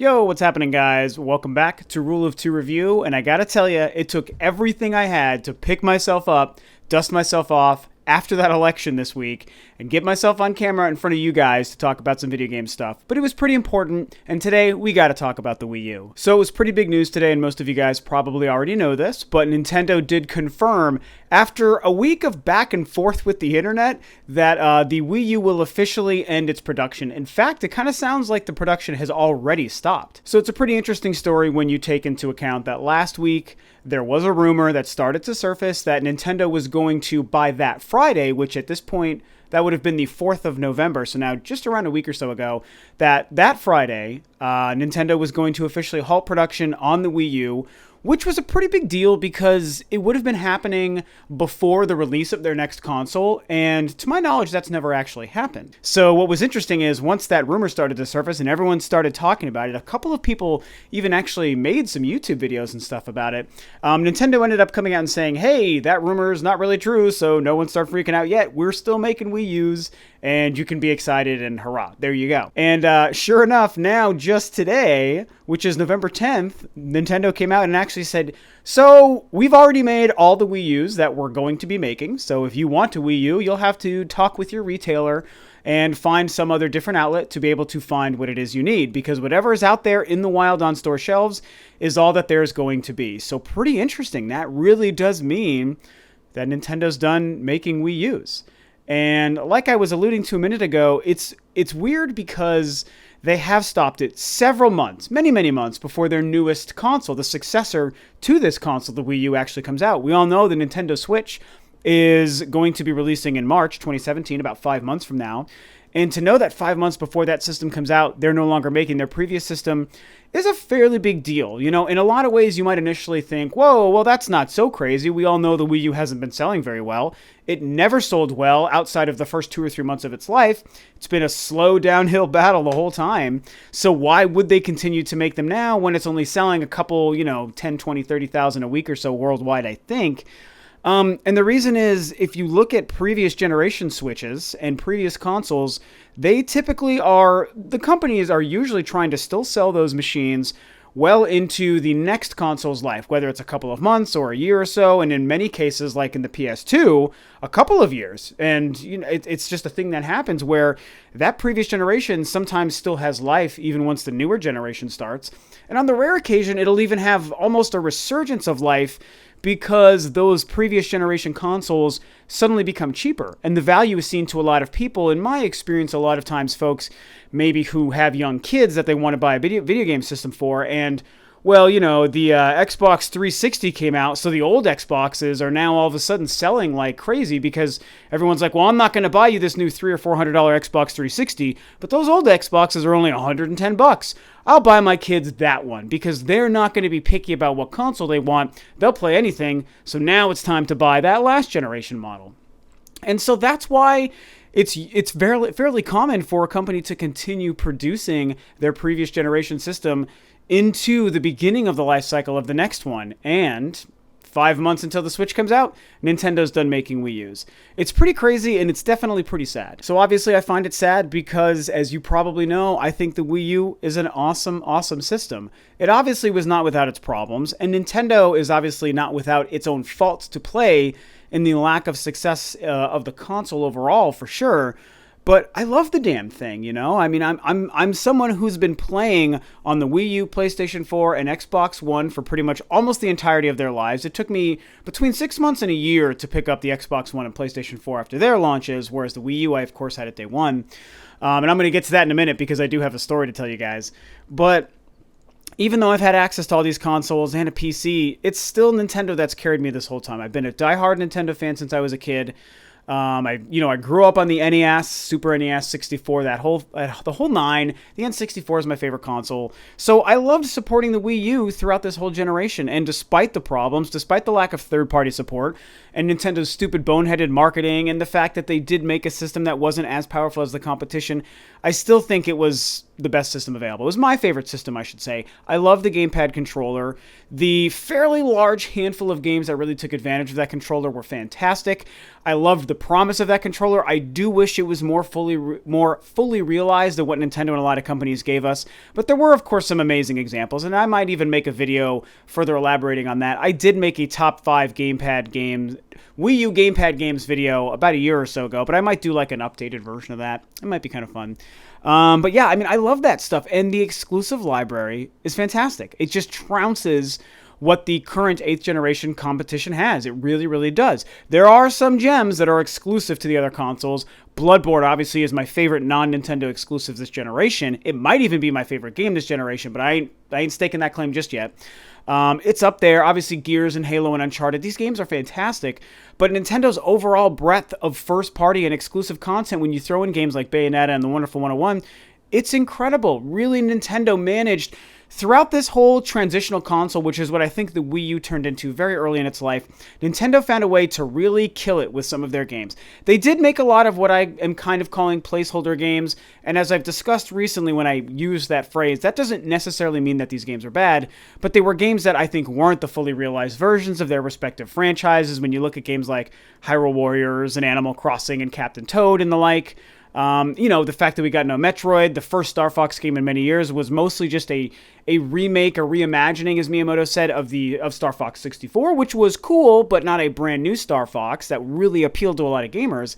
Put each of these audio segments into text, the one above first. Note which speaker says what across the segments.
Speaker 1: Yo, what's happening, guys? Welcome back to Rule of Two Review, and I gotta tell you, it took everything I had to pick myself up, dust myself off after that election this week, and get myself on camera in front of you guys to talk about some video game stuff. But it was pretty important, and today we gotta talk about the Wii U. So it was pretty big news today, and most of you guys probably already know this, but Nintendo did confirm, after a week of back and forth with the internet, that the Wii U will officially end its production. In fact, it kind of sounds like the production has already stopped. So it's a pretty interesting story when you take into account that last week there was a rumor that started to surface that Nintendo was going to, by that Friday, which at this point, that would have been the 4th of November, so now just around a week or so ago, that Friday, Nintendo was going to officially halt production on the Wii U, which was a pretty big deal because it would have been happening before the release of their next console, and to my knowledge, that's never actually happened. So what was interesting is once that rumor started to surface and everyone started talking about it, a couple of people even actually made some YouTube videos and stuff about it. Nintendo ended up coming out and saying, hey, that rumor is not really true, so no one start freaking out yet. We're still making Wii U's, and you can be excited, and hurrah, there you go. And sure enough, now just today, which is November 10th, Nintendo came out and actually said, so we've already made all the Wii U's that we're going to be making, so if you want a Wii U, you'll have to talk with your retailer and find some other different outlet to be able to find what it is you need, because whatever is out there in the wild on store shelves is all that there's going to be. So pretty interesting. That really does mean that Nintendo's done making Wii U's. And like I was alluding to a minute ago, it's weird because they have stopped it several months, many months before their newest console, the successor to this console, the Wii U, actually comes out. We all know the Nintendo Switch is going to be releasing in March 2017, about 5 months from now. And to know that 5 months before that system comes out, they're no longer making their previous system is a fairly big deal. You know, in a lot of ways, you might initially think, whoa, well, that's not so crazy. We all know the Wii U hasn't been selling very well. It never sold well outside of the first 2 or 3 months of its life. It's been a slow downhill battle the whole time. So why would they continue to make them now when it's only selling a couple, 10, 20, 30,000 a week or so worldwide, I think? And the reason is, if you look at previous generation Switches and previous consoles, they typically the companies are usually trying to still sell those machines well into the next console's life, whether it's a couple of months or a year or so, and in many cases, like in the PS2, a couple of years. And it's just a thing that happens where that previous generation sometimes still has life even once the newer generation starts. And on the rare occasion, it'll even have almost a resurgence of life because those previous generation consoles suddenly become cheaper. And the value is seen to a lot of people. In my experience, a lot of times folks maybe who have young kids that they want to buy a video game system for, and well, the Xbox 360 came out, so the old Xboxes are now all of a sudden selling like crazy because everyone's like, well, I'm not going to buy you this new $300 or $400 Xbox 360, but those old Xboxes are only $110. I'll buy my kids that one because they're not going to be picky about what console they want. They'll play anything, so now it's time to buy that last generation model. And so that's why it's fairly common for a company to continue producing their previous generation system into the beginning of the life cycle of the next one. And 5 months until the Switch comes out, Nintendo's done making Wii U's. It's pretty crazy, and it's definitely pretty sad. So obviously I find it sad because, as you probably know, I think the Wii U is an awesome, awesome system. It obviously was not without its problems, and Nintendo is obviously not without its own faults to play in the lack of success of the console overall, for sure. But I love the damn thing, I mean, I'm someone who's been playing on the Wii U, PlayStation 4, and Xbox One for pretty much almost the entirety of their lives. It took me between 6 months and a year to pick up the Xbox One and PlayStation 4 after their launches, whereas the Wii U, I, of course, had it day one. And I'm going to get to that in a minute because I do have a story to tell you guys. But even though I've had access to all these consoles and a PC, it's still Nintendo that's carried me this whole time. I've been a diehard Nintendo fan since I was a kid. I grew up on the NES, Super NES, 64, the whole nine. The N64 is my favorite console. So I loved supporting the Wii U throughout this whole generation. And despite the problems, despite the lack of third-party support, and Nintendo's stupid boneheaded marketing, and the fact that they did make a system that wasn't as powerful as the competition, I still think it was, the best system available. It was my favorite system, I should say. I love the gamepad controller. The fairly large handful of games that really took advantage of that controller were fantastic. I loved the promise of that controller. I do wish it was more fully realized than what Nintendo and a lot of companies gave us. But there were, of course, some amazing examples, and I might even make a video further elaborating on that. I did make a top 5 gamepad games, Wii U gamepad games video about a year or so ago, but I might do like an updated version of that. It might be kind of fun. But yeah, I mean, I love that stuff, and the exclusive library is fantastic. It just trounces what the current 8th generation competition has. It really, really does. There are some gems that are exclusive to the other consoles. Bloodborne, obviously, is my favorite non-Nintendo exclusive this generation. It might even be my favorite game this generation, but I ain't staking that claim just yet. It's up there. Obviously, Gears and Halo and Uncharted. These games are fantastic, but Nintendo's overall breadth of first-party and exclusive content, when you throw in games like Bayonetta and The Wonderful 101, it's incredible. Really, Nintendo managed throughout this whole transitional console, which is what I think the Wii U turned into very early in its life. Nintendo found a way to really kill it with some of their games. They did make a lot of what I am kind of calling placeholder games, and as I've discussed recently when I use that phrase, that doesn't necessarily mean that these games are bad, but they were games that I think weren't the fully realized versions of their respective franchises. When you look at games like Hyrule Warriors and Animal Crossing and Captain Toad and the like, the fact that we got no Metroid, the first Star Fox game in many years, was mostly just a remake, a reimagining, as Miyamoto said, of Star Fox 64, which was cool, but not a brand new Star Fox that really appealed to a lot of gamers.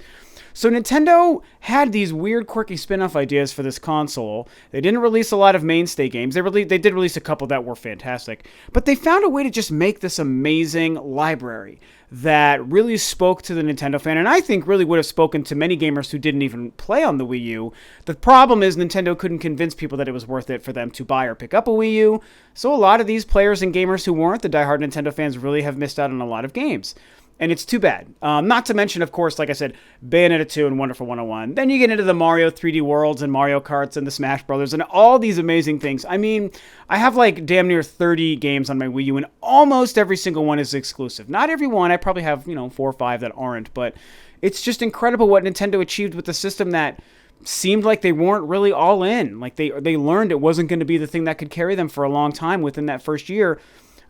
Speaker 1: So Nintendo had these weird, quirky spin-off ideas for this console. They didn't release a lot of mainstay games. They did release a couple that were fantastic, but they found a way to just make this amazing library that really spoke to the Nintendo fan, and I think really would have spoken to many gamers who didn't even play on the Wii U. The problem is Nintendo couldn't convince people that it was worth it for them to buy or pick up a Wii U, so a lot of these players and gamers who weren't the diehard Nintendo fans really have missed out on a lot of games. And it's too bad. Not to mention, of course, like I said, Bayonetta 2 and Wonderful 101. Then you get into the Mario 3D Worlds and Mario Karts and the Smash Brothers and all these amazing things. I mean, I have like damn near 30 games on my Wii U, and almost every single one is exclusive. Not every one. I probably have, 4 or 5 that aren't. But it's just incredible what Nintendo achieved with the system that seemed like they weren't really all in. Like they learned it wasn't going to be the thing that could carry them for a long time within that first year.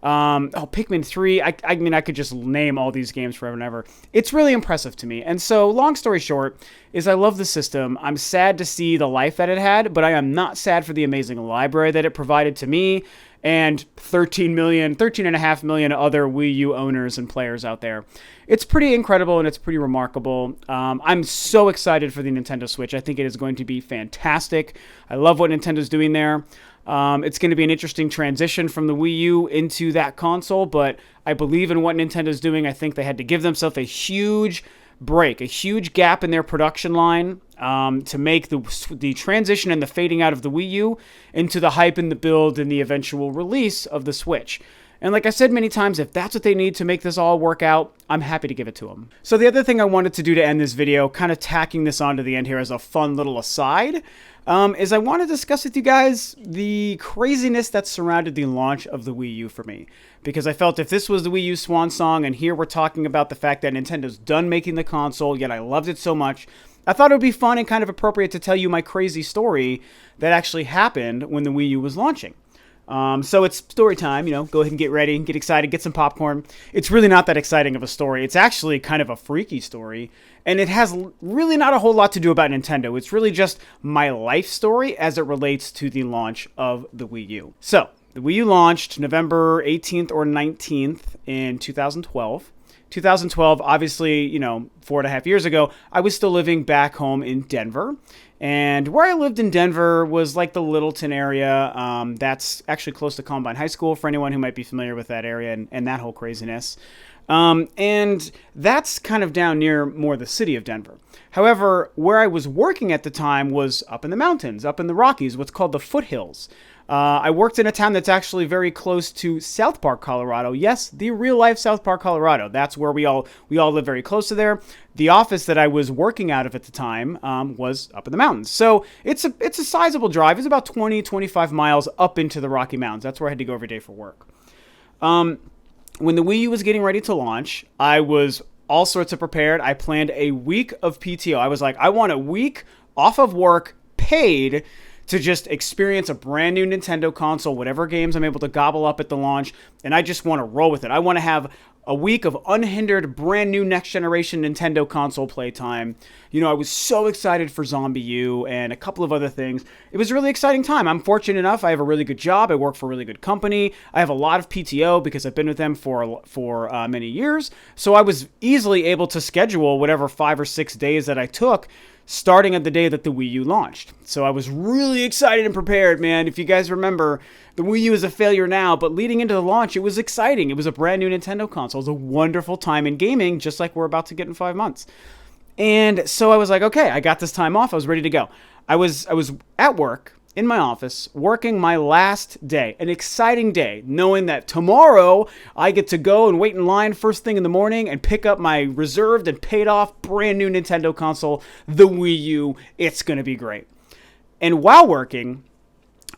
Speaker 1: Pikmin 3, I mean, I could just name all these games forever and ever. It's really impressive to me. And so, long story short, is I love the system. I'm sad to see the life that it had, but I am not sad for the amazing library that it provided to me and 13.5 million other Wii U owners and players out there. It's pretty incredible and it's pretty remarkable. I'm so excited for the Nintendo Switch. I think it is going to be fantastic. I love what Nintendo's doing there. It's going to be an interesting transition from the Wii U into that console, but I believe in what Nintendo's doing. I think they had to give themselves a huge break, a huge gap in their production line to make the transition and the fading out of the Wii U into the hype and the build and the eventual release of the Switch. And like I said many times, if that's what they need to make this all work out, I'm happy to give it to them. So the other thing I wanted to do to end this video, kind of tacking this on to the end here as a fun little aside, is I want to discuss with you guys the craziness that surrounded the launch of the Wii U for me. Because I felt if this was the Wii U swan song, and here we're talking about the fact that Nintendo's done making the console, yet I loved it so much, I thought it would be fun and kind of appropriate to tell you my crazy story that actually happened when the Wii U was launching. So it's story time, go ahead and get ready, get excited, get some popcorn. It's really not that exciting of a story. It's actually kind of a freaky story, and it has really not a whole lot to do about Nintendo. It's really just my life story as it relates to the launch of the Wii U. So, the Wii U launched November 18th or 19th in 2012. 2012, obviously, 4.5 years ago, I was still living back home in Denver. And where I lived in Denver was like the Littleton area. That's actually close to Columbine High School for anyone who might be familiar with that area and that whole craziness. And that's kind of down near more the city of Denver. However, where I was working at the time was up in the mountains, up in the Rockies, what's called the foothills. I worked in a town that's actually very close to South Park, Colorado. Yes, the real-life South Park, Colorado. That's where we all live very close to there. The office that I was working out of at the time was up in the mountains. So it's a sizable drive. It's about 20-25 miles up into the Rocky Mountains. That's where I had to go every day for work. When the Wii U was getting ready to launch, I was all sorts of prepared. I planned a week of PTO. I was like, I want a week off of work paid to just experience a brand new Nintendo console, whatever games I'm able to gobble up at the launch, and I just want to roll with it. I want to have a week of unhindered, brand new next generation Nintendo console playtime. I was so excited for Zombie U and a couple of other things. It was a really exciting time. I'm fortunate enough. I have a really good job. I work for a really good company. I have a lot of PTO because I've been with them for many years. So I was easily able to schedule whatever 5 or 6 days that I took, starting at the day that the Wii U launched. So I was really excited and prepared, man. If you guys remember, the Wii U is a failure now, but leading into the launch, it was exciting. It was a brand new Nintendo console. It was a wonderful time in gaming, just like we're about to get in 5 months. And so I was like, okay, I got this time off. I was ready to go. I was at work in my office working my last day, an exciting day, knowing that tomorrow I get to go and wait in line first thing in the morning and pick up my reserved and paid off brand new Nintendo console, the Wii U. It's going to be great. And while working,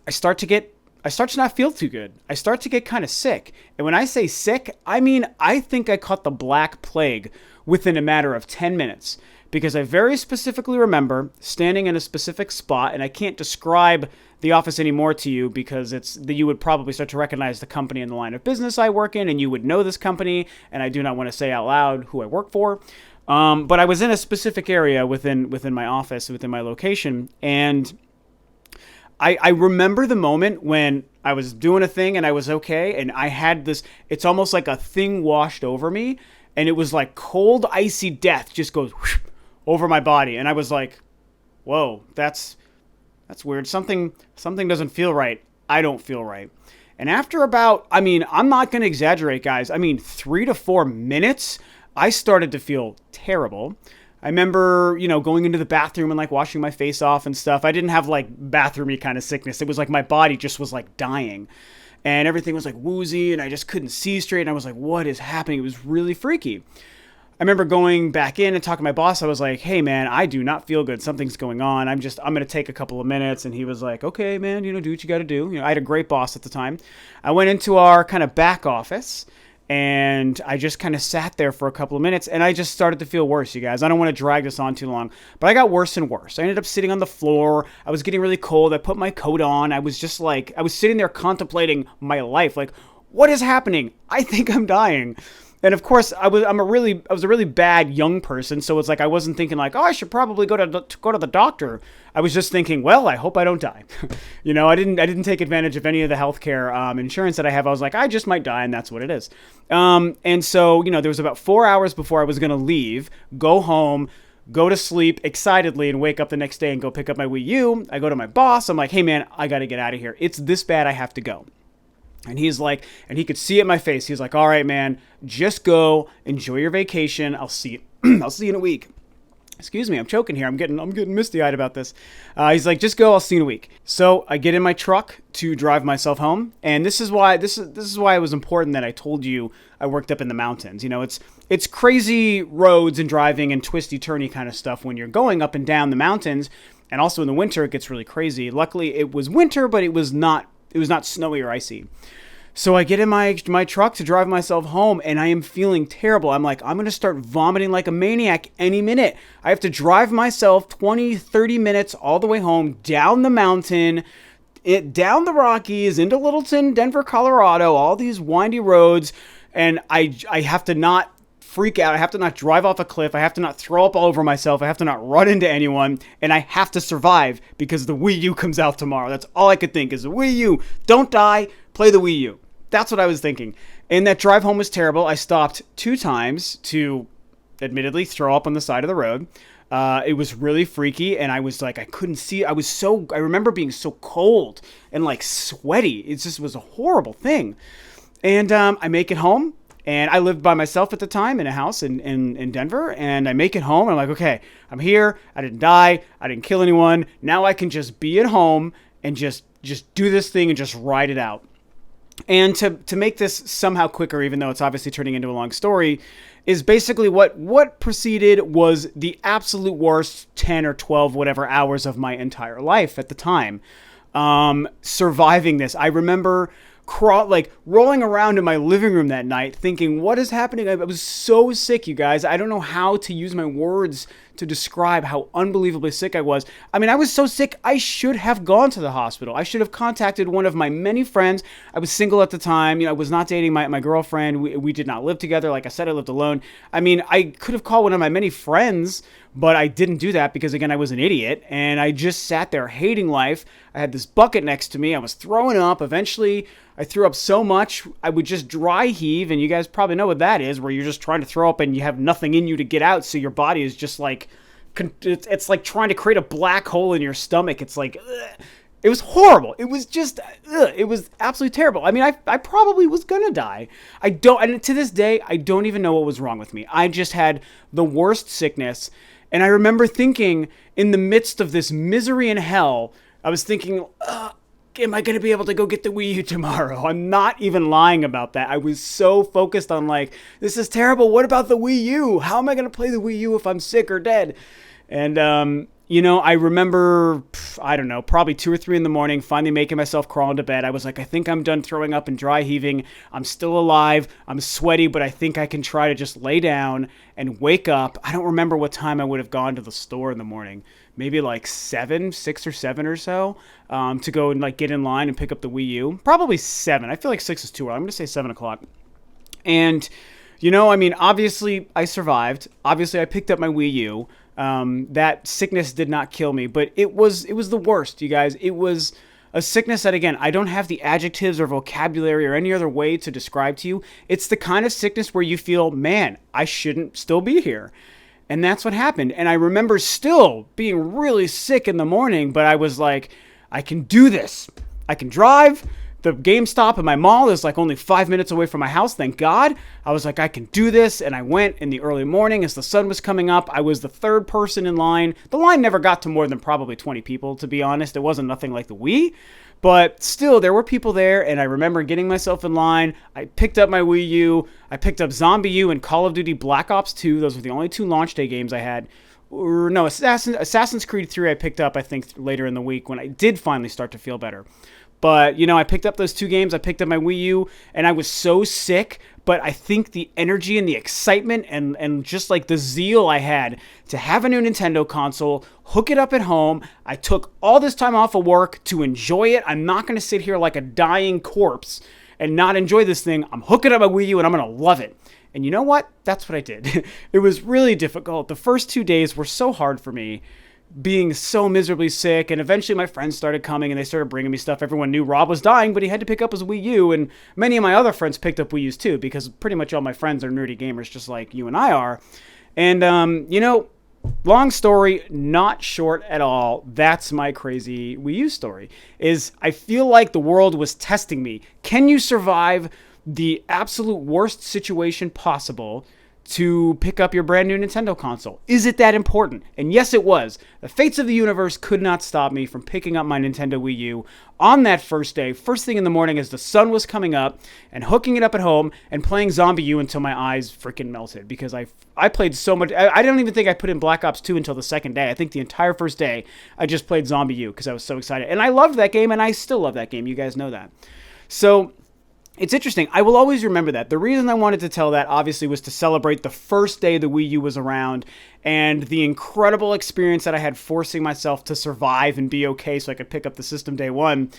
Speaker 1: I start to not feel too good. I start to get kind of sick. And when I say sick, I mean, I think I caught the Black Plague within a matter of 10 minutes. Because I very specifically remember standing in a specific spot, and I can't describe the office anymore to you because you would probably start to recognize the company and the line of business I work in, and you would know this company, and I do not want to say out loud who I work for. But I was in a specific area within my office, within my location, and I remember the moment when I was doing a thing and I was okay, and I had this, it's almost like a thing washed over me, and it was like cold, icy death just goes whoosh, over my body. And I was like, whoa, that's weird. Something doesn't feel right. I don't feel right. And after about, I'm not going to exaggerate, guys. 3 to 4 minutes, I started to feel terrible. I remember, going into the bathroom and like washing my face off and stuff. I didn't have like bathroomy kind of sickness. It was like my body just was like dying. And everything was like woozy and I just couldn't see straight. And I was like, what is happening? It was really freaky. I remember going back in and talking to my boss. I was like, hey, man, I do not feel good. Something's going on. I'm going to take a couple of minutes. And he was like, okay, man, do what you got to do. I had a great boss at the time. I went into our kind of back office and I just kind of sat there for a couple of minutes and I just started to feel worse, you guys. I don't want to drag this on too long, but I got worse and worse. I ended up sitting on the floor. I was getting really cold. I put my coat on. I was just like, I was sitting there contemplating my life. Like, what is happening? I think I'm dying. And of course, I was a really bad young person, so it's like I wasn't thinking like, oh, I should probably go to the doctor. I was just thinking, well, I hope I don't die. I didn't take advantage of any of the healthcare insurance that I have. I was like, I just might die, and that's what it is. And so there was about 4 hours before I was gonna leave, go home, go to sleep excitedly, and wake up the next day and go pick up my Wii U. I go to my boss. I'm like, hey man, I got to get out of here. It's this bad. I have to go. And he's like, and he could see it in my face. He's like, all right, man, just go, enjoy your vacation. I'll see you. I'll see you in a week. Excuse me, I'm choking here. I'm getting misty-eyed about this. He's like, just go. I'll see you in a week. So I get in my truck to drive myself home, and this is why it was important that I told you I worked up in the mountains. It's crazy roads and driving and twisty-turny kind of stuff when you're going up and down the mountains, and also in the winter it gets really crazy. Luckily, it was winter, but it was not snowy or icy. So I get in my truck to drive myself home, and I am feeling terrible. I'm like, I'm going to start vomiting like a maniac any minute. I have to drive myself 20, 30 minutes all the way home, down the mountain, down the Rockies, into Littleton, Denver, Colorado, all these windy roads, and I have to not freak out. I have to not drive off a cliff. I have to not throw up all over myself. I have to not run into anyone, and I have to survive because the Wii U comes out tomorrow. That's all I could think is the Wii U. Don't die. Play the Wii U. That's what I was thinking. And that drive home was terrible. I stopped 2 times to admittedly throw up on the side of the road. It was really freaky, and I was like, I couldn't see. I remember being so cold and like sweaty. It just was a horrible thing. And I make it home. And I lived by myself at the time in a house in Denver, and I make it home, and I'm like, okay, I'm here, I didn't die, I didn't kill anyone, now I can just be at home and just do this thing and just ride it out. And to make this somehow quicker, even though it's obviously turning into a long story, is basically what preceded was the absolute worst 10 or 12 whatever hours of my entire life at the time. Surviving this. I remember rolling around in my living room that night thinking, what is happening? I was so sick, you guys. I don't know how to use my words to describe how unbelievably sick I was. I mean, I was so sick, I should have gone to the hospital. I should have contacted one of my many friends. I was single at the time. I was not dating my girlfriend. We did not live together. Like I said, I lived alone. I mean, I could have called one of my many friends, but I didn't do that because, again, I was an idiot, and I just sat there hating life. I had this bucket next to me. I was throwing up. Eventually, I threw up so much, I would just dry heave, and you guys probably know what that is, where you're just trying to throw up and you have nothing in you to get out, so your body is just like, it's like trying to create a black hole in your stomach. It's like, ugh. It was horrible. It was just, it was absolutely terrible. I mean, I probably was gonna die. And to this day, I don't even know what was wrong with me. I just had the worst sickness, and I remember thinking, in the midst of this misery and hell, I was thinking, am I going to be able to go get the Wii U tomorrow? I'm not even lying about that. I was so focused on this is terrible. What about the Wii U? How am I going to play the Wii U if I'm sick or dead? And, I remember, I don't know, probably 2 or 3 in the morning, finally making myself crawl into bed. I was like, I think I'm done throwing up and dry heaving. I'm still alive. I'm sweaty, but I think I can try to just lay down and wake up. I don't remember what time I would have gone to the store in the morning. Maybe 6 or 7 or so, to go and get in line and pick up the Wii U. Probably 7. I feel like 6 is too early. I'm going to say 7 o'clock. And, obviously I survived. Obviously I picked up my Wii U. That sickness did not kill me, but it was the worst, you guys. It was a sickness that, again, I don't have the adjectives or vocabulary or any other way to describe to you. It's the kind of sickness where you feel, man, I shouldn't still be here. And that's what happened. And I remember still being really sick in the morning, but I was like, I can do this. I can drive. The GameStop in my mall is only 5 minutes away from my house, thank God. I was like, I can do this. And I went in the early morning as the sun was coming up. I was the third person in line. The line never got to more than probably 20 people, to be honest. It wasn't nothing like the Wii. But still, there were people there, and I remember getting myself in line. I picked up my Wii U. I picked up Zombie U and Call of Duty Black Ops 2. Those were the only 2 launch day games I had. Or no, Assassin's Creed 3 I picked up, I think, later in the week when I did finally start to feel better. But, I picked up those 2 games. I picked up my Wii U, and I was so sick. But I think the energy and the excitement and just the zeal I had to have a new Nintendo console, hook it up at home. I took all this time off of work to enjoy it. I'm not going to sit here like a dying corpse and not enjoy this thing. I'm hooking up my Wii U and I'm going to love it. And you know what? That's what I did. It was really difficult. The first 2 days were so hard for me, being so miserably sick, and eventually my friends started coming and they started bringing me stuff. Everyone knew Rob was dying, but he had to pick up his Wii U, and many of my other friends picked up Wii U's too, because pretty much all my friends are nerdy gamers just like you and I are. And, long story, not short at all, that's my crazy Wii U story, is I feel like the world was testing me. Can you survive the absolute worst situation possible to pick up your brand new Nintendo console? Is it that important? And yes, it was. The fates of the universe could not stop me from picking up my Nintendo Wii U on that first day, first thing in the morning as the sun was coming up, and hooking it up at home and playing Zombie U until my eyes freaking melted, because I played so much. I don't even think I put in Black Ops 2 until the second day. I think the entire first day I just played Zombie U because I was so excited. And I loved that game, and I still love that game. You guys know that. So it's interesting. I will always remember that. The reason I wanted to tell that, obviously, was to celebrate the first day the Wii U was around and the incredible experience that I had forcing myself to survive and be okay so I could pick up the system day one.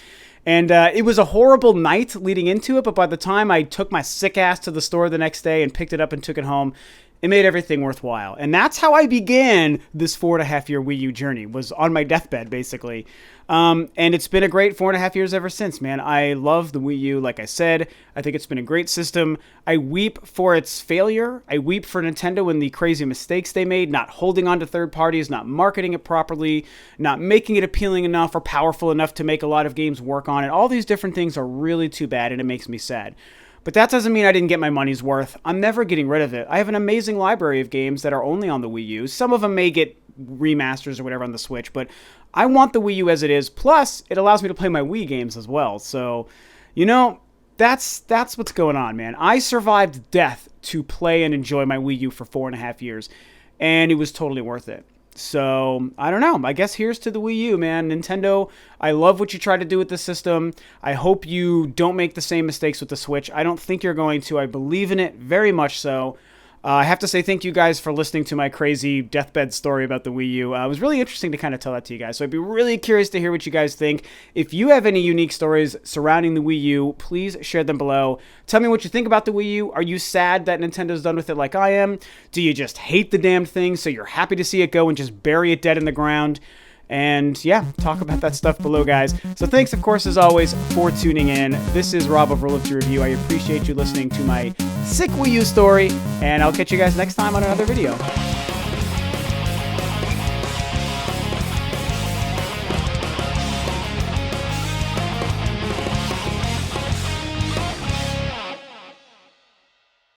Speaker 1: And it was a horrible night leading into it, but by the time I took my sick ass to the store the next day and picked it up and took it home, it made everything worthwhile. And that's how I began this 4.5-year Wii U journey, was on my deathbed, basically. And it's been a great 4.5 years ever since, man. I love the Wii U, like I said. I think it's been a great system. I weep for its failure. I weep for Nintendo and the crazy mistakes they made, not holding on to third parties, not marketing it properly, not making it appealing enough or powerful enough to make a lot of games work on it. All these different things are really too bad, and it makes me sad. But that doesn't mean I didn't get my money's worth. I'm never getting rid of it. I have an amazing library of games that are only on the Wii U. Some of them may get remasters or whatever on the Switch, but I want the Wii U as it is. Plus, it allows me to play my Wii games as well. So, that's what's going on, man. I survived death to play and enjoy my Wii U for 4.5 years, and it was totally worth it. So, I don't know. I guess here's to the Wii U, man. Nintendo, I love what you try to do with the system. I hope you don't make the same mistakes with the Switch. I don't think you're going to. I believe in it very much so. I have to say thank you guys for listening to my crazy deathbed story about the Wii U. It was really interesting to kind of tell that to you guys. So I'd be really curious to hear what you guys think. If you have any unique stories surrounding the Wii U, please share them below. Tell me what you think about the Wii U. Are you sad that Nintendo's done with it like I am? Do you just hate the damn thing so you're happy to see it go and just bury it dead in the ground? And yeah, talk about that stuff below, guys. So thanks, of course, as always, for tuning in. This is Rob of Rule of Two Review. I appreciate you listening to my sick Wii U story, and I'll catch you guys next time on another video.